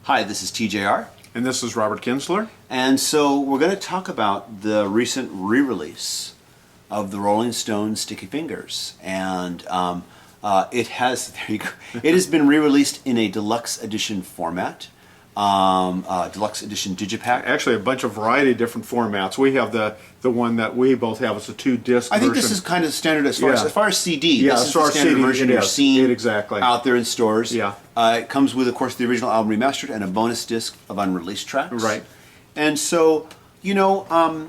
Hi, this is TJR. And this is Robert Kinsler. And so we're going to talk about the recent re-release of the Rolling Stones Sticky Fingers. And it has, there you go, it has been re-released in a deluxe edition format. Deluxe edition digipack. Actually, a bunch of variety of different formats. We have the one that we both have. It's a 2-disc I think version. this is kind of standard as far as CD. Yeah, this is the standard version you're seeing out there in stores. Yeah. It comes with, of course, the original album remastered and a bonus disc of unreleased tracks. Right. And so, you know,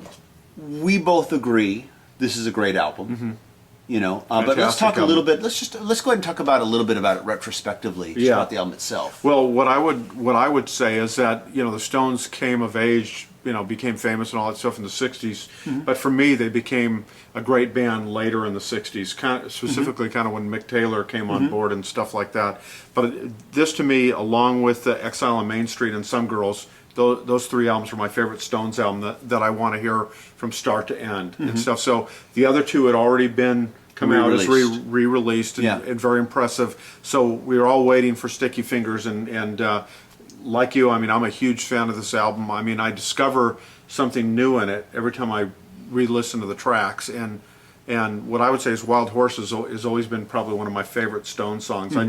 we both agree this is a great album. Mm-hmm. You know, but let's talk a little bit. Let's go ahead and talk about a little bit about it retrospectively, just about the album itself. Well, what I would say is that the Stones came of age, became famous and all that stuff in the '60s. Mm-hmm. But for me, they became a great band later in the '60s, specifically kind of when Mick Taylor came on board and stuff like that. But this, to me, along with the Exile on Main Street and Some Girls, those three albums are my favorite Stones album that I want to hear from start to end and stuff. So the other two had already been come out as re-released and very impressive. So we were all waiting for Sticky Fingers and like you, I mean, I'm a huge fan of this album. I mean, I discover something new in it every time I re-listen to the tracks. And what I would say is Wild Horses has always been probably one of my favorite Stones songs. I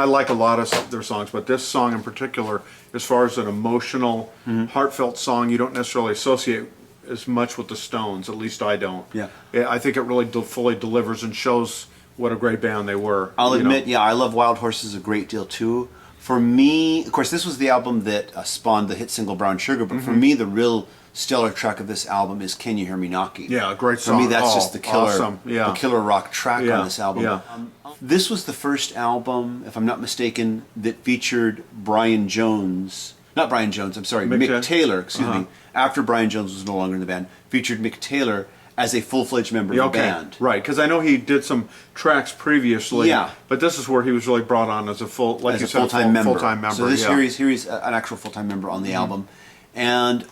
like a lot of their songs, but this song in particular, as far as an emotional, heartfelt song, you don't necessarily associate as much with the Stones. At least I don't. Yeah. I think it really fully delivers and shows what a great band they were. I'll admit, I love Wild Horses a great deal too. For me, of course, this was the album that spawned the hit single Brown Sugar, but for me, the real stellar track of this album is Can You Hear Me Knocking? Yeah, a great song. For me, that's just the killer, awesome. the killer rock track on this album. This was the first album, if I'm not mistaken, that featured Brian Jones. Not Brian Jones, I'm sorry, Mick Taylor, excuse me. After Brian Jones was no longer in the band, featured Mick Taylor as a full-fledged member of the band. Right, because I know he did some tracks previously. Yeah. But this is where he was really brought on as a full-time member. So this here he's an actual full-time member on the album, and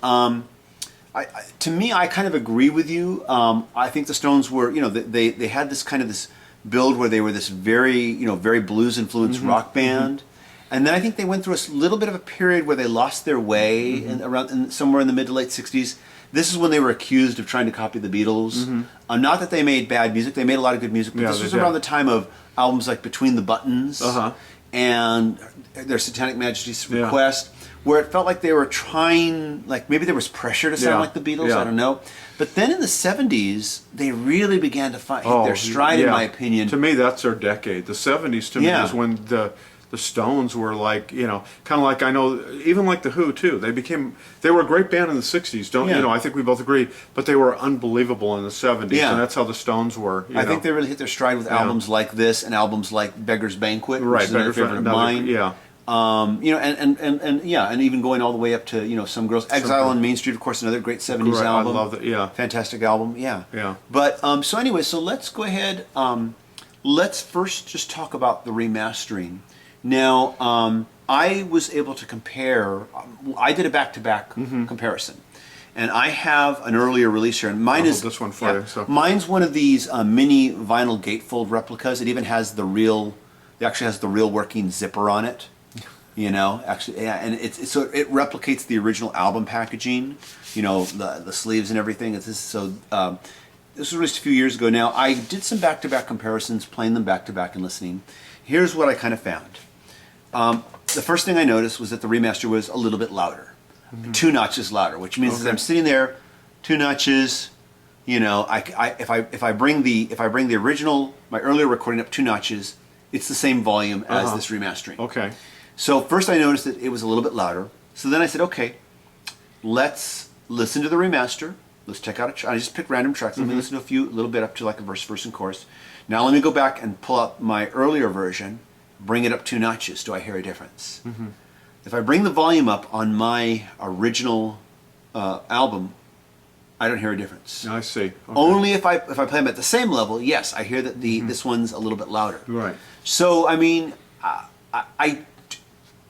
to me, I kind of agree with you. I think the Stones were, they had this kind of this build where they were this very, very blues-influenced rock band. And then I think they went through a little bit of a period where they lost their way somewhere in the mid to late 60s. This is when they were accused of trying to copy the Beatles. Not that they made bad music. They made a lot of good music. But this was around the time of albums like Between the Buttons and Their Satanic Majesty's Request, where it felt like they were trying, like maybe there was pressure to sound like the Beatles. I don't know. But then in the 70s, they really began to hit their stride, in my opinion. To me, that's their decade. The 70s, to me, is when the Stones were like, kind of like, I know, even like the Who too. They were a great band in the 60s. I think we both agree, but they were unbelievable in the 70s, and that's how the Stones were. I think they really hit their stride with albums like this and albums like Beggar's Banquet, which is another favorite of mine. And even going all the way up to, Some Girls. Exile on Main Street, of course, another great 70s album. I love that, Fantastic album, But, so anyway, so let's go ahead, let's first just talk about the remastering. Now, I was able to compare, I did a back-to-back comparison. And I have an earlier release here, and mine is this one for you. So. Mine's one of these mini vinyl gatefold replicas. It even has it actually has the real working zipper on it. Actually, and so it replicates the original album packaging. The sleeves and everything. This was released a few years ago. Now, I did some back-to-back comparisons, playing them back-to-back and listening. Here's what I kind of found. The first thing I noticed was that the remaster was a little bit louder, 2 notches louder, which means that I'm sitting there, 2 notches. If I bring the original, my earlier recording up 2 notches, it's the same volume as this remastering. Okay. So first I noticed that it was a little bit louder. So then I said, okay, let's listen to the remaster. Let's check out I just picked random tracks. Let me listen to a little bit up to like a verse, and chorus. Now let me go back and pull up my earlier version. Bring it up 2 notches. Do I hear a difference? If I bring the volume up on my original album, I don't hear a difference. I see. Okay. Only if I play them at the same level, yes, I hear that this one's a little bit louder. Right. So I mean,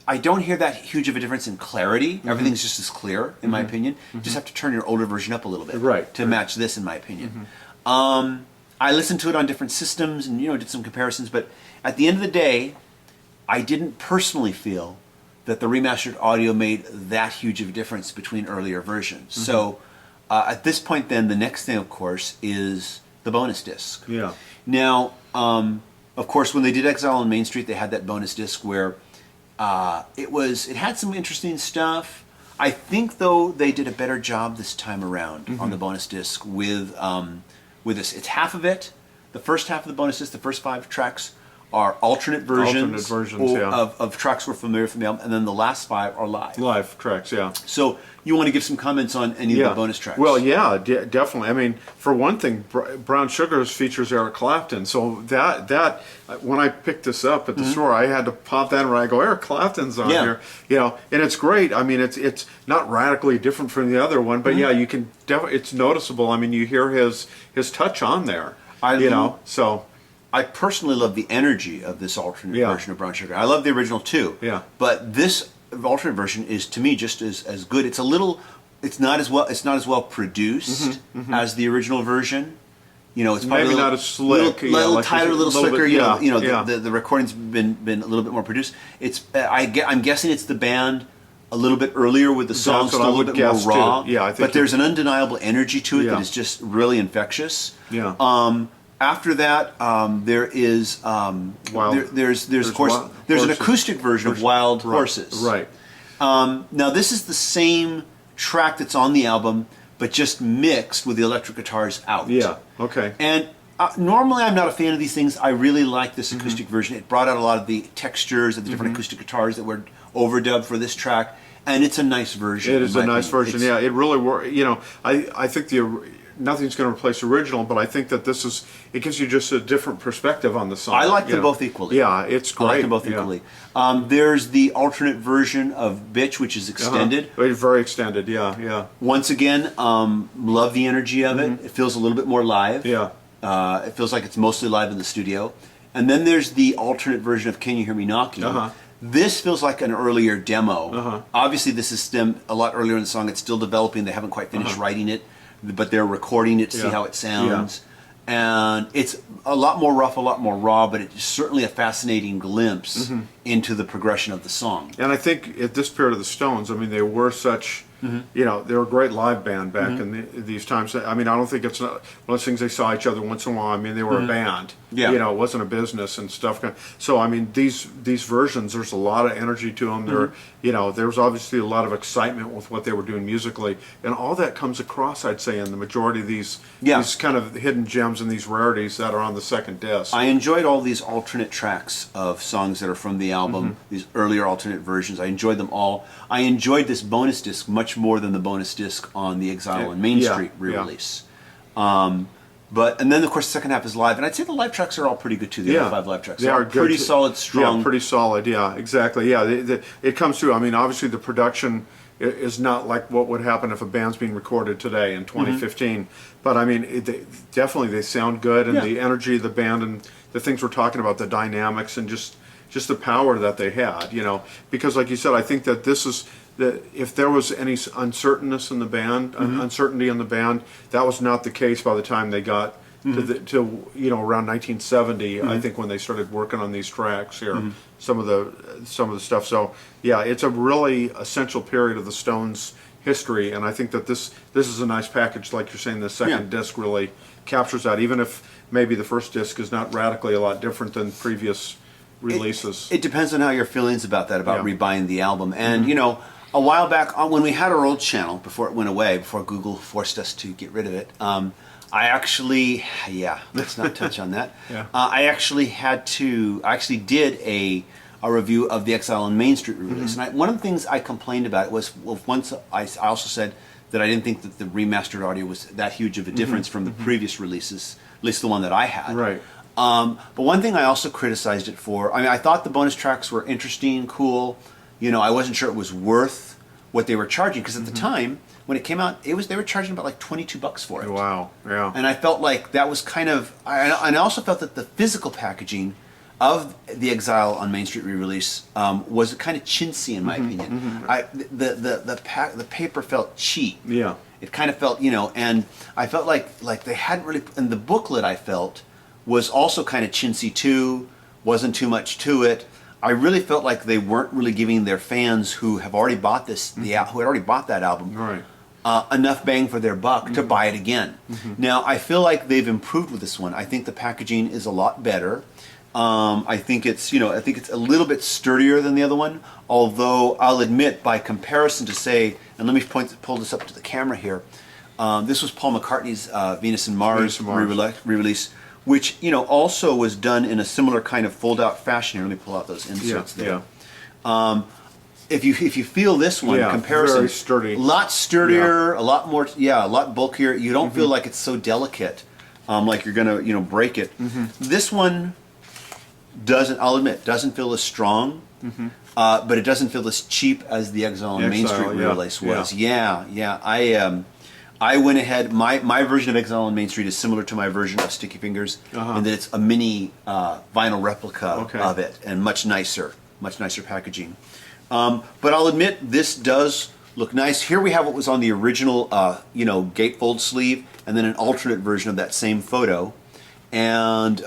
I don't hear that huge of a difference in clarity. Everything's just as clear, in my opinion. You just have to turn your older version up a little bit to match this, in my opinion. I listened to it on different systems and did some comparisons, but at the end of the day, I didn't personally feel that the remastered audio made that huge of a difference between earlier versions. So at this point then, the next thing, of course, is the bonus disc. Yeah. Now, of course, when they did Exile on Main Street, they had that bonus disc where it had some interesting stuff. I think, though, they did a better job this time around on the bonus disc with this. It's half of it. The first half of the bonus disc, the first 5 tracks, are alternate versions, of tracks we're familiar from the album, and then the last 5 are live. Live tracks, yeah. So you want to give some comments on any of the bonus tracks? Well, yeah, definitely. I mean, for one thing, Brown Sugars features Eric Clapton, so that when I picked this up at the store, I had to pop that and I go, Eric Clapton's on here, and it's great. I mean, it's not radically different from the other one, but yeah, you can it's noticeable. I mean, you hear his touch on there, so. I personally love the energy of this alternate version of Brown Sugar. I love the original too. Yeah. But this alternate version is, to me, just as good. It's not as well produced as the original version. It's probably maybe not as slick, little tighter, a little slicker. Bit, the recording's been a little bit more produced. I'm guessing it's the band a little bit earlier with the songs still a little bit more raw. Too. Yeah, I think. But there's an undeniable energy to it that is just really infectious. Yeah. After that, there is there's of course there's an acoustic version of Wild Horses. Right. Now this is the same track that's on the album, but just mixed with the electric guitars out. Yeah. Okay. And normally I'm not a fan of these things. I really like this acoustic version. It brought out a lot of the textures of the different acoustic guitars that were overdubbed for this track, and it's a nice version. It is a nice version. Yeah. It really works. I think nothing's going to replace original, but I think that it gives you just a different perspective on the song. I like them both equally. Yeah, it's great. I like them both equally. There's the alternate version of Bitch, which is extended. Very extended, yeah. Once again, love the energy of it. It feels a little bit more live. Yeah. It feels like it's mostly live in the studio. And then there's the alternate version of Can You Hear Me Knocking? This feels like an earlier demo. Obviously, this is a lot earlier in the song. It's still developing. They haven't quite finished writing it, but they're recording it to see how it sounds. And it's a lot more rough, a lot more raw, but it's certainly a fascinating glimpse into the progression of the song. And I think at this period of the Stones, I mean, they were such, they were a great live band back in these times. I mean, I don't think it's one of those things they saw each other once in a while. I mean, they were a band. Yeah. It wasn't a business and stuff. So, I mean, these versions, there's a lot of energy to them. There was obviously a lot of excitement with what they were doing musically. And all that comes across, I'd say, in the majority of these kind of hidden gems and these rarities that are on the second disc. I enjoyed all these alternate tracks of songs that are from the album, these earlier alternate versions. I enjoyed them all. I enjoyed this bonus disc much more than the bonus disc on the Exile on Main Street re-release. And then, of course, the second half is live. And I'd say the live tracks are all pretty good, too. The other 5 live tracks they are pretty solid, strong. Yeah, pretty solid, yeah, exactly. Yeah, it comes through. I mean, obviously the production is not like what would happen if a band's being recorded today in 2015. But, I mean, definitely they sound good. And the energy of the band and the things we're talking about, the dynamics and just the power that they had, Because, like you said, I think that this is... that if there was any uncertainness in the band, uncertainty in the band, that was not the case by the time they got to around 1970. I think when they started working on these tracks here, some of the stuff. So yeah, it's a really essential period of the Stones' history, and I think that this is a nice package. Like you're saying, the second disc really captures that, even if maybe the first disc is not radically a lot different than previous releases. It depends on how your feelings about that, about rebuying the album, and a while back, when we had our old channel, before it went away, before Google forced us to get rid of it, I actually, let's not touch on that. I actually did a review of the Exile on Main Street release. And one of the things I complained about was, once I also said that I didn't think that the remastered audio was that huge of a difference from the previous releases, at least the one that I had. Right. But one thing I also criticized it for, I mean, I thought the bonus tracks were interesting, cool. I wasn't sure it was worth what they were charging, because at the time when it came out, they were charging about like $22 for it. Wow, yeah. And I felt like that was kind of, and I also felt that the physical packaging of the Exile on Main Street re-release was kind of chintzy in my opinion. The paper felt cheap. Yeah. It kind of felt, and I felt like they hadn't really, and the booklet I felt was also kind of chintzy too. Wasn't too much to it. I really felt like they weren't really giving their fans who have already bought this, who had already bought that album, Right. Enough bang for their buck to buy it again. Now, I feel like they've improved with this one. I think the packaging is a lot better. I think it's a little bit sturdier than the other one. Although I'll admit, by comparison, to say, and let me pull this up to the camera here. This was Paul McCartney's Venus and Mars, re-release, which also was done in a similar kind of fold-out fashion. Here, let me pull out those inserts there. Yeah. If you feel this one, comparison, very sturdy. a lot sturdier, a lot more, a lot bulkier. You don't feel like it's so delicate, like you're gonna break it. This one doesn't. I'll admit, doesn't feel as strong, but it doesn't feel as cheap as the Exile on Main Street re-release was. I went ahead. My version of Exile on Main Street is similar to my version of Sticky Fingers, in that it's a mini vinyl replica of it, and much nicer packaging. But I'll admit, this does look nice. Here we have what was on the original, gatefold sleeve, and then an alternate version of that same photo. And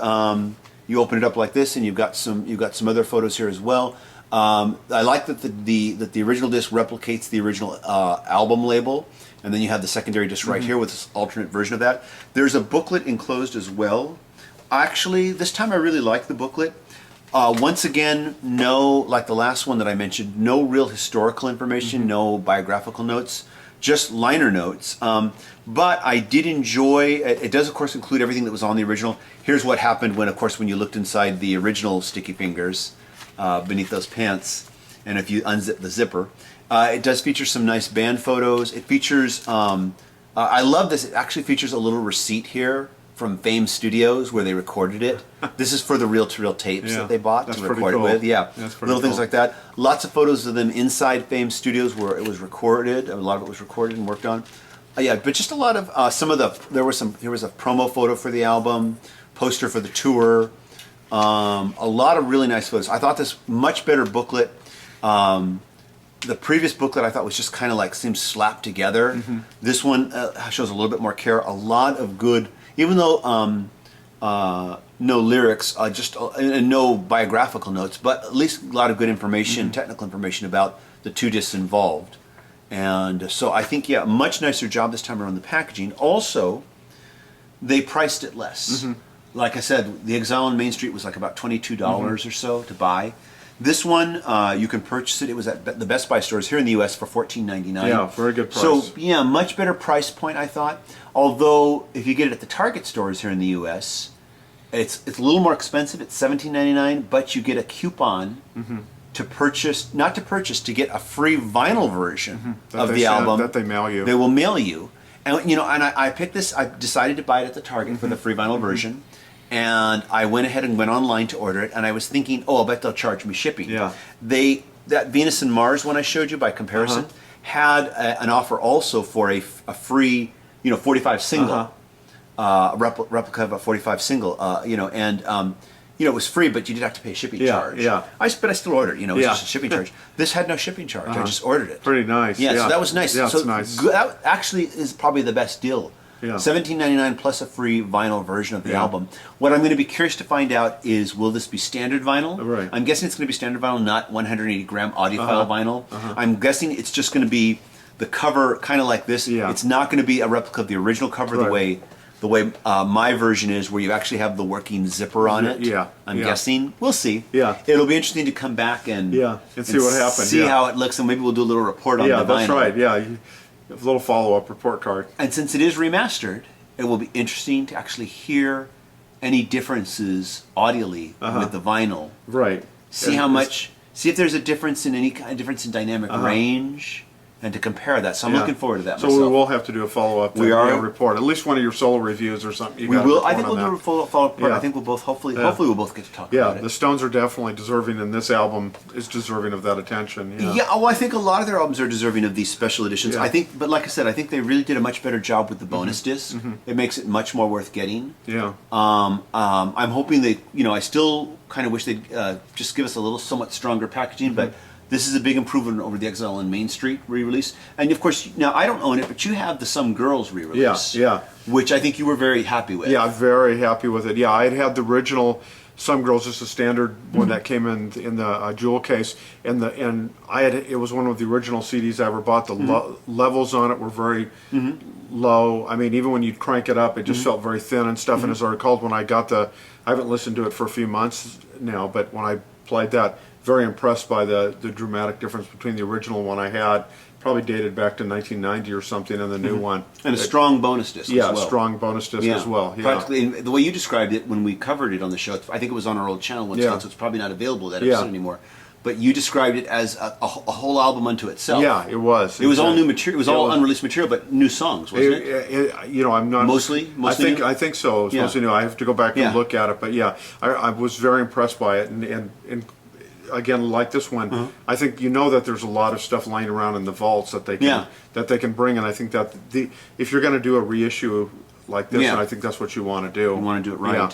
you open it up like this, and you've got some other photos here as well. I like that the original disc replicates the original album label, and then you have the secondary disc right here with this alternate version of that. There's a booklet enclosed as well. Actually, this time I really like the booklet. Once again, like the last one that I mentioned, no real historical information, no biographical notes, just liner notes. But I did enjoy, it does of course include everything that was on the original. Here's what happened when you looked inside the original Sticky Fingers, beneath those pants, and if you unzip the zipper. It does feature some nice band photos. It features, I love this, it actually features a little receipt here from Fame Studios where they recorded it. This is for the reel-to-reel tapes that they bought to record it with. Yeah, little things like that. Lots of photos of them inside Fame Studios where it was recorded. A lot of it was recorded and worked on. But just a lot of there was a promo photo for the album, poster for the tour. A lot of really nice photos. I thought this much better booklet. The previous booklet I thought was just kind of like seemed slapped together. This one shows a little bit more care. A lot of good. Even though no lyrics, and no biographical notes, but at least a lot of good information, technical information about the two discs involved. And so I think, much nicer job this time around the packaging. Also, they priced it less. Like I said, the Exile on Main Street was like about $22 or so to buy. This one, you can purchase it. It was at the Best Buy stores here in the U.S. for $14.99. Yeah, very good price. So, much better price point, I thought. Although, if you get it at the Target stores here in the U.S., it's a little more expensive. It's $17.99, but you get a coupon to purchase, not to purchase, to get a free vinyl version of the album. That they mail you. They will mail you. And, and I picked this, I decided to buy it at the Target for the free vinyl version. And I went ahead and went online to order it, and I was thinking, I'll bet they'll charge me shipping. Yeah. That Venus and Mars one I showed you by comparison had an offer also for a free, 45 single, replica of a 45 single, and it was free, but you did have to pay a shipping charge. Yeah. But I still ordered. It was just a shipping charge. This had no shipping charge. I just ordered it. Pretty nice. Yeah, so that was nice. Yeah, so it's nice. That actually is probably the best deal. Yeah. $17.99 plus a free vinyl version of the album. What I'm going to be curious to find out is, will this be standard vinyl? Right. I'm guessing it's going to be standard vinyl, not 180 gram audiophile vinyl. I'm guessing it's just going to be the cover kind of like this. Yeah. It's not going to be a replica of the original cover the way my version is, where you actually have the working zipper on it. Yeah. I'm guessing. We'll see. Yeah. It'll be interesting to come back and see what happens. See how it looks, and maybe we'll do a little report on the vinyl. Yeah, that's right. Yeah. A little follow-up report card. And since it is remastered, it will be interesting to actually hear any differences audially with the vinyl. Right. See if there's a difference in any kind of difference in dynamic range, and to compare that. So I'm looking forward to that myself. So we will have to do a follow-up report. At least one of your solo reviews or something. We will. I think we'll do a follow-up report. I think we'll both, hopefully we'll both get to talk about it. Yeah, the Stones are definitely deserving, and this album is deserving of that attention. I think a lot of their albums are deserving of these special editions. Yeah. But like I said, I think they really did a much better job with the bonus disc. It makes it much more worth getting. Yeah. I'm hoping I still kind of wish they'd just give us a little somewhat stronger packaging, but this is a big improvement over the Exile on Main Street re-release. And of course, now I don't own it, but you have the Some Girls re-release. Yeah. Which I think you were very happy with. Yeah, very happy with it. Yeah, I had the original Some Girls Just a Standard when that came in the jewel case, and it was one of the original CDs I ever bought. The levels on it were very low. I mean, even when you'd crank it up, it just felt very thin and stuff. And as I recalled, when I got I haven't listened to it for a few months now, but when I played that, very impressed by the dramatic difference between the original one I had, probably dated back to 1990 or something, and the new one. And a strong bonus disc as well. Yeah, strong bonus disc as well. Yeah. Practically, and the way you described it when we covered it on the show, I think it was on our old channel once again, so it's probably not available that episode anymore. But you described it as a whole album unto itself. Yeah, it was. It was all new material. It was all unreleased material, but new songs, wasn't it? I'm not mostly. I think so. It's mostly new. I have to go back and look at it, but yeah, I was very impressed by it, and again, like this one, I think that there's a lot of stuff lying around in the vaults that they can bring, and I think that if you're going to do a reissue like this, and I think that's what you want to do. You want to do it right.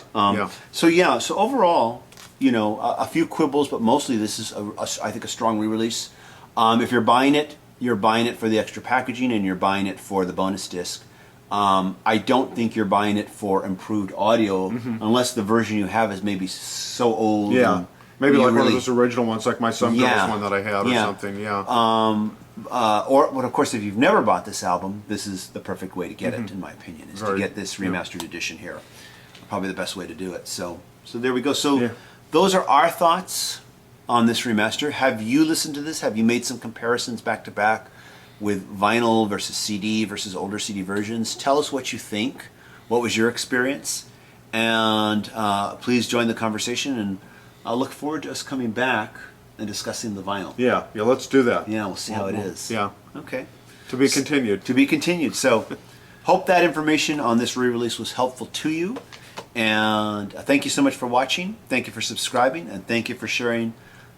So overall, a few quibbles, but mostly this is I think a strong re-release. If you're buying it for the extra packaging, and you're buying it for the bonus disc. I don't think you're buying it for improved audio, unless the version you have is maybe so old. Yeah. Maybe like one of those original ones, like my Some Girls one that I had or something, but of course, if you've never bought this album, this is the perfect way to get it, in my opinion, is to get this remastered edition here. Probably the best way to do it. So there we go. So those are our thoughts on this remaster. Have you listened to this? Have you made some comparisons back to back with vinyl versus CD versus older CD versions? Tell us what you think. What was your experience? And please join the conversation, and I'll look forward to us coming back and discussing the vinyl. Yeah, let's do that. Yeah, we'll see how it is. Yeah. Okay. To be continued. To be continued. So, hope that information on this re-release was helpful to you. And thank you so much for watching. Thank you for subscribing, and thank you for sharing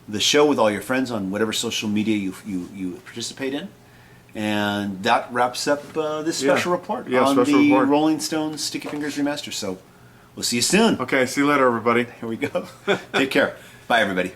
the show with all your friends on whatever social media you participate in. And that wraps up this special report on the Rolling Stones Sticky Fingers Remaster. So, we'll see you soon. Okay, see you later, everybody. Here we go. Take care. Bye, everybody.